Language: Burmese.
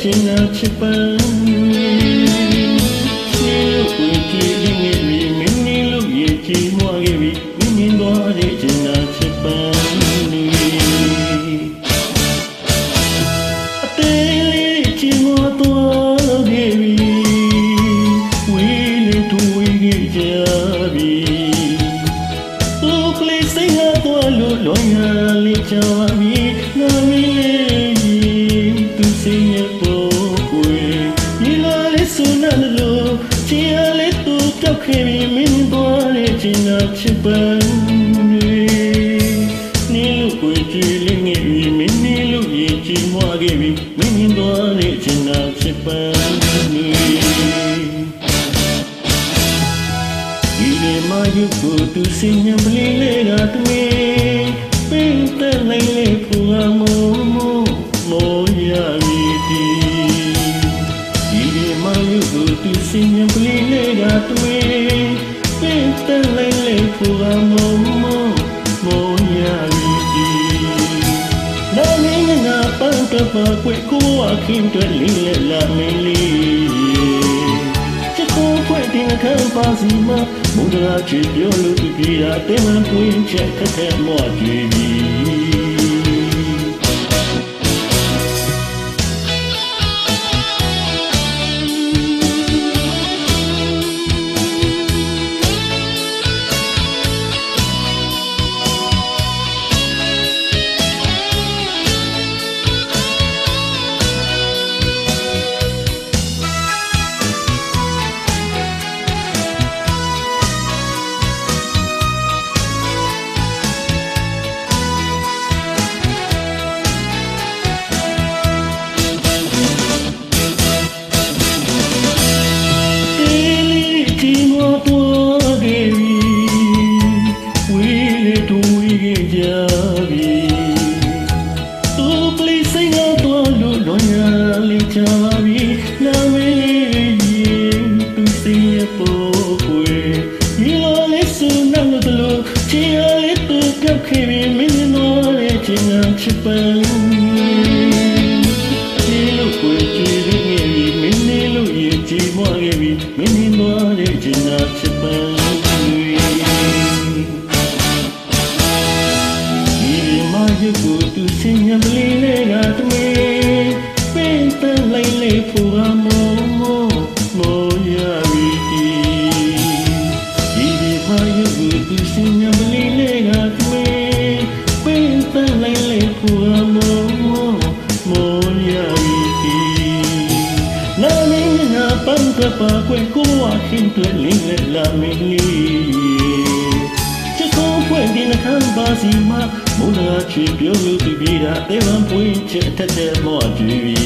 ခြင်းနာချစ်ပန်းနေလို့ကိုကြည့်နေပြီမင်းနေလို့ရကြည်မွားခဲ့ပြီမင်းမြင်သွားတဲ့ခြင်းနာချစ်ပန်းအသေးလေးကြည်မွားသွားခဲ့ပြီဝေးလေသူဝေးခဲ့ကြပြီသူကလေးစိတ်ဟာသွားလို့လွန်ရလေးချပါပြီနာမည်လေးသူစိတ်ရဲ့ပေါ်ကိုဒီလိုလေးဆိုနေလို့ချီရလေးသူတောက်ခဲ့ပြီမင်းသွားတဲ့ခြင်းနာချစ်ပန်းနေလို့ကိုကြည်လေးငယ်ပြီမင်းနေလို့ရကြည်မွားခဲ့ပြီမင်းမြင်သွားတဲ့ခြင်းနာချစ်ပန်းဒီနေ့မှယူကိုသူစင်ညံပလီလေးကတမင်းပင်တဲ့လေးလေးဖူအမောရမီတီဒီနေ့မှယူကိုသူစင်ညံပလီလေးကတမင်းပင်တဲ့လေးလေးဖူအမောရမီတီနာမည်နာပန်းကပါကွယ်ကိုအခင်းတွေလေးလက်လာမင်းလေးချစ်ကိုခွဲတင်ခံပါစီမမုဒရာချစ်ပြောလို့သူပြေတာတဲမှန်ပွင့်ချက်ခက်ခဲမွားကြွေပြီခဲ့ပြီမင်းတို့ရဲ့ချင်နာချစ်ပန်းဒီလိုကိုကြည့်နေပြီမင်းနေလို့ရကြည်မွားခဲ့ပြီမင်းတို့ရဲ့ချင်နာချစ်ပန်းဒီမှာယူကိုသူစင်ညံပလီလေးကတမင်းပင်တလိုက်လေးဖူအမောရမီတီဒီမှာယူကိုသူစင်ညံပလီလေးကတမင်းပန်းကပါကွယ်ကိုအခင်းတွေလေးလက်လာမင်းလေးချစ်ကိုဖွင့်တင်ခံပါစီမမုန်းလာချစ်ပြောလို့သူပြေတာတဲဝံပွင့်ချက်ထက်တဲ့မောကြွေ